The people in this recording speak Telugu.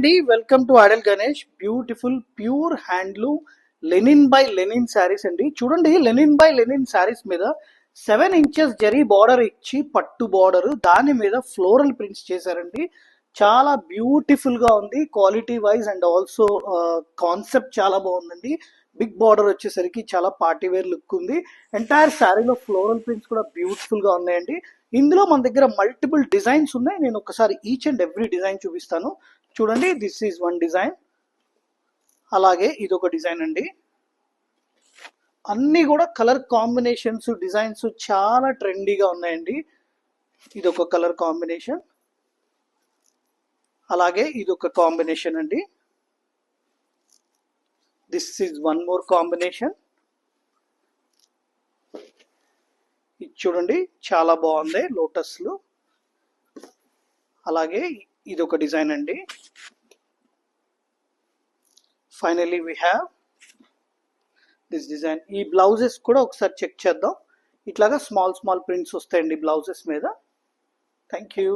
అండి welcome to Adal Ganesh. Beautiful pure handloom linen by linen sarees అండి. చూడండి, లెనిన్ బై లెనిన్ శారీస్ మీద 7 ఇంచెస్ జరీ బార్డర్ ఇచ్చి పట్టు బార్డర్ దాని మీద ఫ్లోరల్ ప్రింట్స్ చేశారండి. చాలా బ్యూటిఫుల్ గా ఉంది quality wise and also concept చాలా బాగుందండి. బిగ్ బార్డర్ వచ్చేసరికి చాలా పార్టీ వేర్ లుక్ ఉంది. ఎంటైర్ శారీలో ఫ్లోరల్ ప్రింట్స్ కూడా బ్యూటిఫుల్ గా ఉన్నాయండి. ఇందులో మన దగ్గర మల్టిపుల్ డిజైన్స్ ఉన్నాయి. నేను ఒకసారి ఈచ్ అండ్ ఎవ్రీ డిజైన్ చూపిస్తాను. చూడండి, దిస్ ఈజ్ వన్ డిజైన్. అలాగే ఇదొక డిజైన్ అండి. అన్ని కూడా కలర్ కాంబినేషన్స్ డిజైన్స్ చాలా ట్రెండీగా ఉన్నాయండి. ఇదొక కలర్ కాంబినేషన్. అలాగే ఇదొక కాంబినేషన్ అండి. This is one more combination. ఇది చూడండి, చాలా బాగుంది లోటస్లు. అలాగే ఇదొక డిజైన్ అండి. Finally we have this design. ఈ బ్లౌజెస్ కూడా ఒకసారి చెక్ చేద్దాం. ఇట్లాగా స్మాల్ స్మాల్ ప్రింట్స్ వస్తాయండి బ్లౌజెస్ మీద. Thank you.